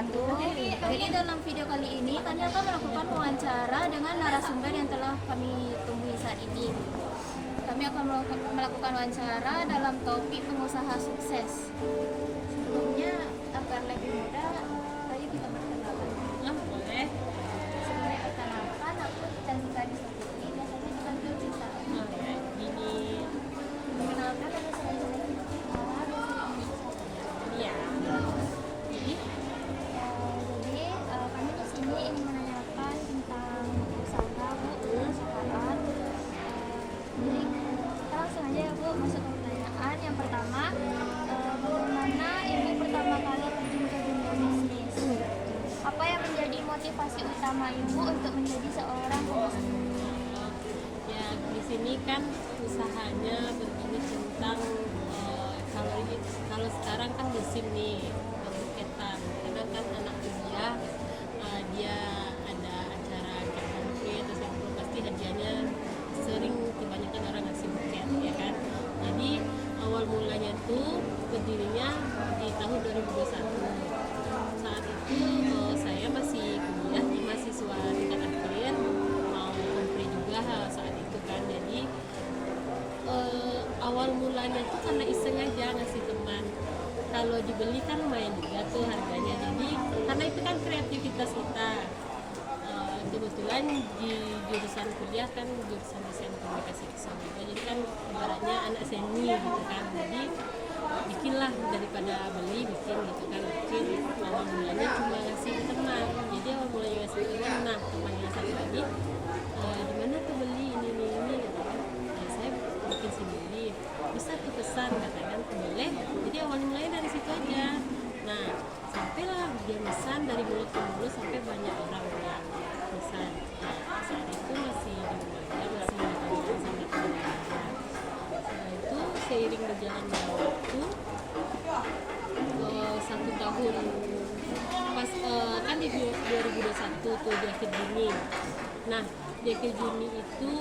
wabarakatuh. Jadi dalam video kali ini kami akan melakukan wawancara dengan narasumber yang telah kami temui saat ini. Kami akan melakukan wawancara dalam topik pengusaha sukses. Sebelumnya agar lebih mudah, ayo kita perkenalkan. Boleh. Sebelumnya perkenalkan, aku Cantika Disoputri, biasanya dipanggil Cinta. Gini. Mengenalkan ada saya Iya. Jadi kami di sini ingin menanyakan tentang usaha, Bu, perusahaan. Jadi kita langsung aja ya, Bu, masuk ke pertanyaan. Yang pertama, bagaimana Ibu pertama kali terjun ke dunia bisnis? Apa yang menjadi motivasi utama Ibu untuk menjadi seorang pebisnis? ya di sini kan usahanya begini tentang kalau sekarang kan musim nih buketan, karena kan anak kuliah dia ada acara kafe atau sempro, pasti hadiahnya sering kebanyakan orang ngasih buket ya kan. Jadi awal mulanya tuh berdirinya di tahun 2021. Saat itu saya masih kuliah di mahasiswa tingkat akhir, mau kompre juga saat itu kan. Jadi awal mulanya tuh karena iseng aja ngasih teman. Kalau dibeli kan lumayan juga tuh harganya. Jadi karena itu kan kreativitas kita. Kebetulan di jurusan kuliah kan jurusan desain komunikasi visual juga, jadi kan ibaratnya anak seni gitu kan. Jadi bikinlah, daripada beli bikin gitu kan. Bikin awal mulanya cuma ngasih ke teman. Jadi awal mulanya ngasih ke teman, nah temannya satu lagi di mana tuh beli ini gitu kan. Saya bikin sendiri, bisa tuh pesan katakan boleh. Jadi awal mulanya dari situ aja. Nah sampailah dia pesan dari mulut ke mulut sampai banyak orang yang pesan. Nah, saat itu masih di Umaga, masih di sama teman. Setelah itu seiring berjalannya waktu, 1 tahun pas kan di 2021 tuh di akhir Juni. Nah di akhir Juni itu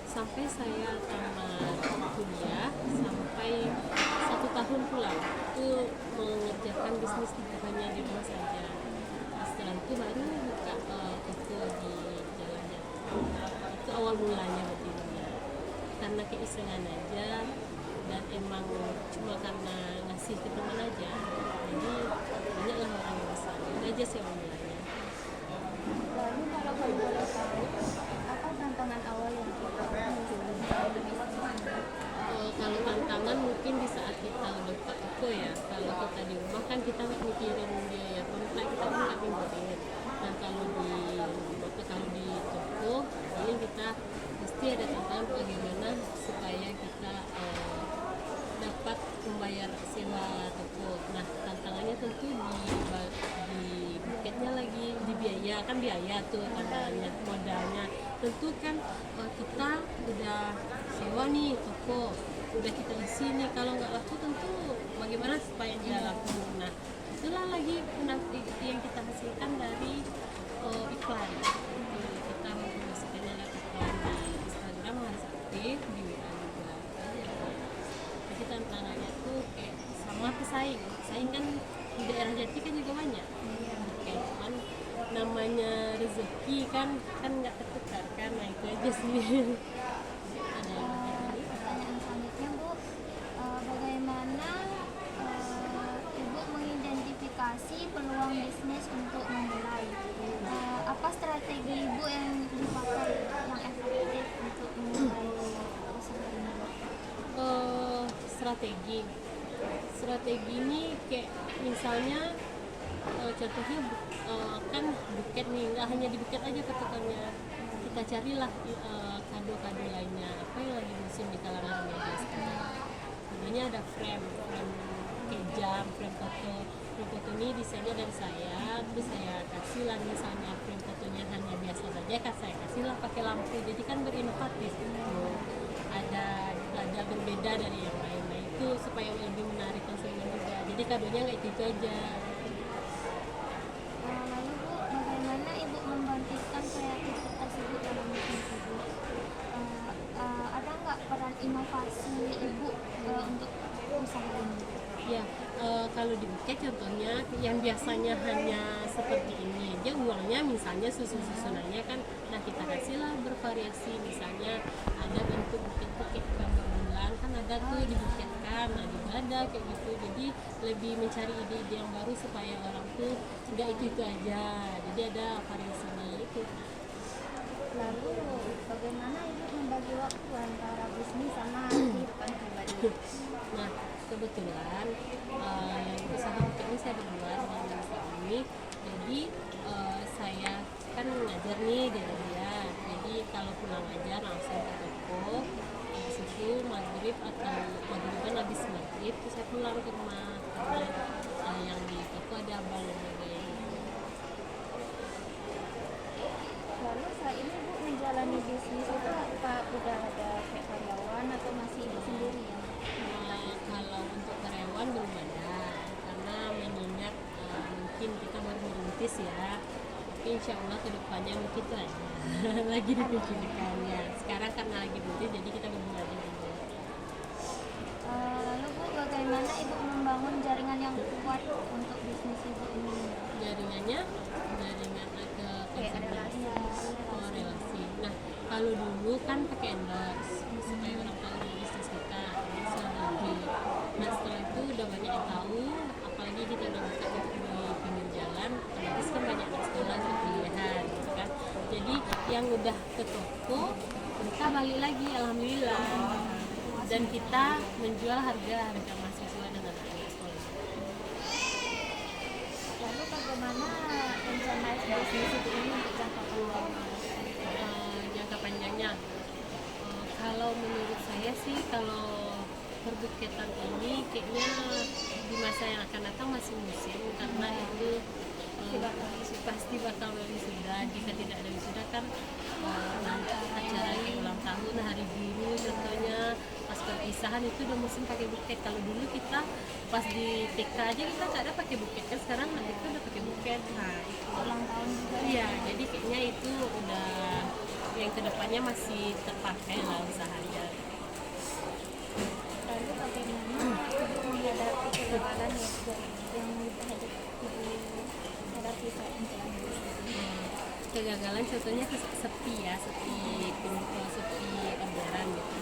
sampai saya tamat kuliah sampai 1 tahun pulang itu mengerjakan bisnis hanya di rumah saja. Setelah itu baru buka toko di Jalan Jati. Itu awal mulanya berdirinya karena keisengan aja, dan emang cuma karena ngasih ke teman aja. Jadi banyaklah orang yang besar. Itu aja sih awal mulanya. Lalu kalau kamu boleh tahu, apa tantangan awal yang kita menjalani bisnis? Kalau tantangan mungkin di saat kita udah buka toko ya. Kalau kita di rumah kan kita mikirin biaya kontrak, kita kan nggak mikirin. Nah kalau di toko ini kita mesti ada tantangan bagaimana supaya kita dapat membayar sewa toko. Nah tantangannya tentu di buketnya lagi, di biaya kan, biaya tuh tantangannya, modalnya tentu kan. Kita udah sewa nih toko, udah kita isi nih, kalau nggak laku tentu bagaimana supaya dia laku. Nah itulah lagi yang kita hasilkan dari iklan. Kita mempromosikannya lewat iklan di Instagram, harus aktif di WA juga. Jadi tantangannya tuh kayak sama pesaing kan di daerah Jati kan juga banyak. Kayak cuman namanya rezeki kan nggak tertukar kan. Nah itu aja sih. Pertanyaan selanjutnya, Bu, bagaimana Ibu mengidentifikasi peluang bisnis untuk memulai? Apa strategi Ibu yang dipakai yang efektif untuk memulai usaha ini? Strategi ini kayak misalnya contohnya kan buket nih, nggak hanya di buket aja patokannya. Kita carilah kado-kado lainnya, apa yang lagi musim di kalangan remaja sekarang. Contohnya ada frame kayak jam, frame foto ini desainnya dari saya, terus saya kasih lah misalnya frame fotonya hanya biasa saja, kan saya kasih lah pakai lampu, jadi kan berinovatif gitu. Ada berbeda dari yang lain. Nah itu supaya lebih menarik konsumen juga, jadi kadonya nggak itu aja. Lalu, Bu, bagaimana Ibu membangkitkan kreativitas Ibu dalam bisnis Ibu? Ada nggak peran inovasi Ibu untuk usaha ini? Ya, kalau di buket contohnya yang biasanya hanya seperti ini aja uangnya, misalnya susunannya kan, nah kita kasihlah bervariasi, misalnya ada bentuk buket kayak gambar bulan kan ada tuh dibuketkan, nah juga ada kayak gitu, jadi lebih mencari ide-ide yang baru supaya orang tuh tidak itu aja, jadi ada variasinya itu. Lalu bagaimana ibu membagi waktu antara bisnis sama kehidupan pribadi? Nah kebetulan yang usaha buket ini saya berdua dengan suami, jadi saya kan ngajar nih di dia, jadi kalau pulang ajar langsung ke toko, habis itu maghrib atau maghriban habis maghrib terus saya pulang ke rumah karena yang di toko ada abang yang jagain. Lalu saat ini ibu menjalani bisnis itu apa udah ada kayak karyawan atau masih ibu sendiri ya? Kalau untuk karyawan belum ada, karena mengingat mungkin kita baru merintis ya, tapi insya Allah kedepannya mungkin itu ada lagi dipikirkannya. Sekarang karena lagi merintis jadi kita belum ada juga. Lalu bu, bagaimana ibu membangun jaringan yang kuat untuk bisnis ibu ini? Jaringan ke Kayak konsep relasi. relasi. Nah kalau dulu kan pakai endorse supaya orang tahu bisnis kita selagi. Nah setelah itu udah banyak yang tahu, apalagi kita udah buka di pinggir jalan, otomatis kan banyak yang sekolah pilihan gitu kan. Jadi yang udah ke toko mereka balik lagi, alhamdulillah. Dan kita menjual harga mahasiswa dan anak-anak sekolah. Lalu bagaimana rencana bisnis ibu ini untuk jangka panjang? Jangka panjangnya, kalau menurut saya sih kalau perbukitan ini kayaknya di masa yang akan datang masih musim, karena itu pasti bakal wisuda. Jika tidak ada wisuda kan nanti acara kayak ulang tahun, hari biru contohnya, pas perpisahan itu udah musim pakai buket. Kalau dulu kita pas di TK aja kita nggak ada pakai buket, kan sekarang anak itu udah pakai buket. Nah itu Ulang tahun juga. iya, jadi kayaknya itu udah yang kedepannya masih terpakai lah usahanya. Lalu bagaimana ibu menghadapi kegagalan yang ibu hadapi saat menjalani bisnis? Kegagalan contohnya sepi ya, sepi orderan gitu.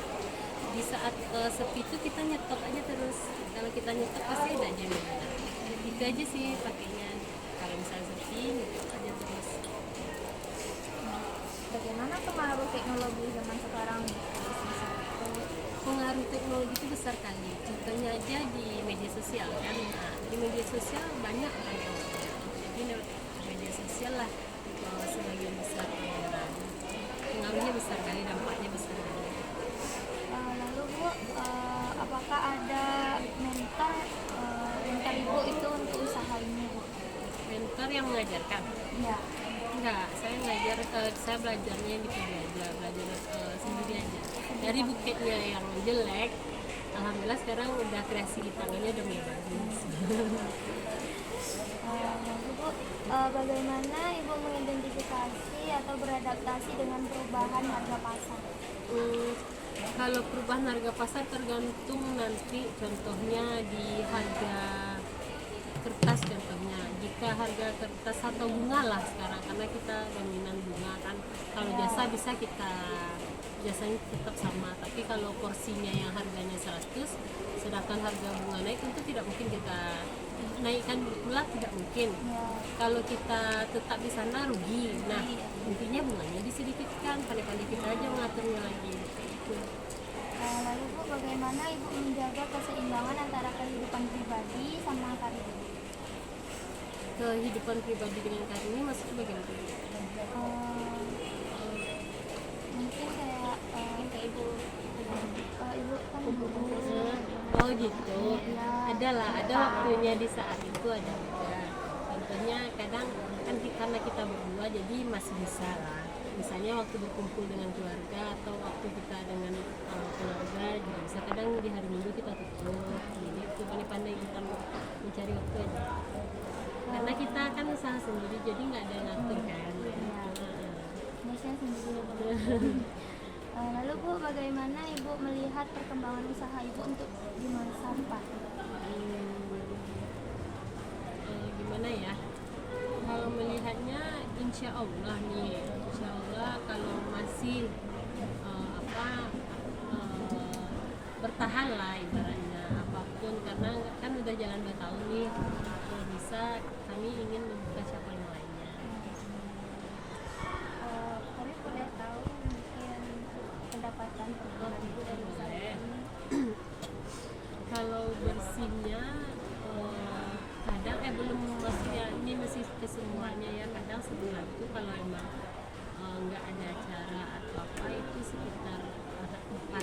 Di saat sepi itu kita nyetok aja terus, kalau kita nyetok pasti ada aja nih. Itu aja sih pakainya, kalau misalnya sepi nyetok aja terus. Bagaimana pengaruh teknologi zaman sekarang di bisnis itu? Pengaruh teknologi itu besar kali, contohnya aja di media sosial kan. Nah, di media sosial banyak orang yang order, jadi lewat media sosial lah sebagian besar orderan. Pengaruhnya besar kali, dampaknya besar kali. Lalu bu, apakah ada mentor ibu itu untuk usaha ini bu? Mentor yang mengajarkan? Ya. Enggak, saya ngajar, saya belajarnya di Pidi aja, belajar sendiri aja. Dari buketnya yang jelek, alhamdulillah sekarang udah kreasi di tangannya udah mulai bagus. Lalu bu, bagaimana ibu mengidentifikasi atau beradaptasi dengan perubahan harga pasar? Kalau perubahan harga pasar tergantung nanti, contohnya di harga kertas contohnya. Jika harga kertas atau bunga lah sekarang, karena kita dominan bunga kan. Kalau jasa bisa kita jasanya tetap sama, tapi kalau porsinya yang harganya 100 sedangkan harga bunga naik, itu tidak mungkin kita naikkan pula, tidak mungkin. Kalau kita tetap di sana rugi. Nah intinya bunganya disedikitkan, pandai-pandai kita aja mengaturnya lagi gitu. Lalu bu, bagaimana ibu menjaga keseimbangan antara kehidupan pribadi sama karir? Kehidupan pribadi dengan karir ini maksudnya bagaimana? Mungkin kayak ibu kan guru. Oh gitu, ada waktunya di saat itu ada juga. Contohnya kadang kan karena kita berdua jadi masih bisa lah. Misalnya waktu berkumpul dengan keluarga atau waktu kita dengan keluarga juga bisa. Kadang di hari Minggu kita tutup, jadi itu pandai-pandai kita mencari waktu aja. Karena kita kan usaha sendiri jadi nggak ada yang ngatur kan. Biasanya sendiri. Lalu bu, bagaimana ibu melihat perkembangan usaha ibu untuk di masa depan? gimana ya, kalau melihatnya insya Allah nih, insya Allah kalau masih bertahan lah ibaratnya apapun, karena kan udah jalan 2 tahun nih, kalau bisa kami ingin membuka cabang lainnya. Kami boleh tahu mungkin pendapatan per bulan ibu dari usaha ini? Kalau bersihnya kadang belum, maksudnya ini masih kesemuanya ya, kadang sebulan itu kalau emang nggak ada acara atau apa itu sekitar 4-5.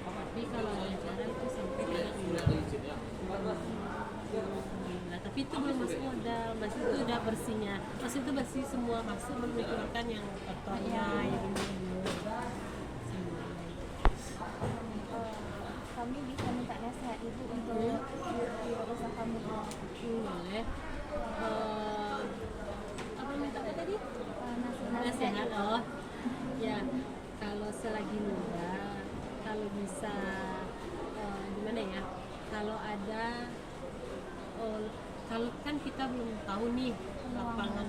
Tapi kalau ada acara itu sampai kadang 5. Nah, tapi itu belum masuk modal, masih itu udah bersihnya, masih itu bersih semua, masuk belum dikeluarkan yang kotornya yang ini. Kami bisa minta nasihat ibu untuk usaha kami. Boleh. Apa minta apa tadi? Nasihat. Oh ya, kalau selagi muda, kalau bisa gimana ya, kalau ada kalau kan kita belum tahu nih lapangan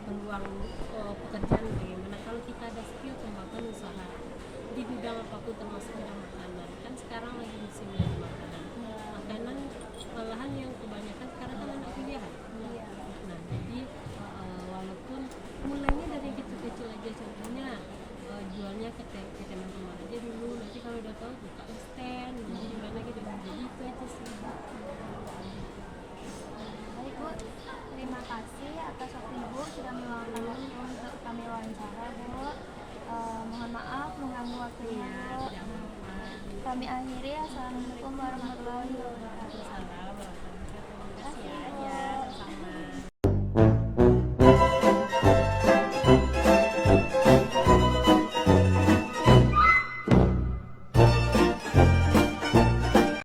peluang pekerjaan bagaimana, kalau kita ada skill kembangkan usaha di bidang apapun termasuk bidang makanan, kan sekarang lagi musimnya makanan malahan yang kebanyakan sekarang kan anak kuliah. Nah jadi walaupun mulainya dari kecil-kecil aja, contohnya jualnya ke teman-teman aja dulu, nanti kalau udah tahu buka stand jadi gimana gitu, jadi itu aja sih. Baik Bu, terima kasih atas waktu Ibu sudah meluangkan waktu untuk kami wawancara Bu. Mohon maaf mengganggu waktunya Bu. Tidak apa-apa. Kami akhiri, assalamualaikum warahmatullahi wabarakatuh.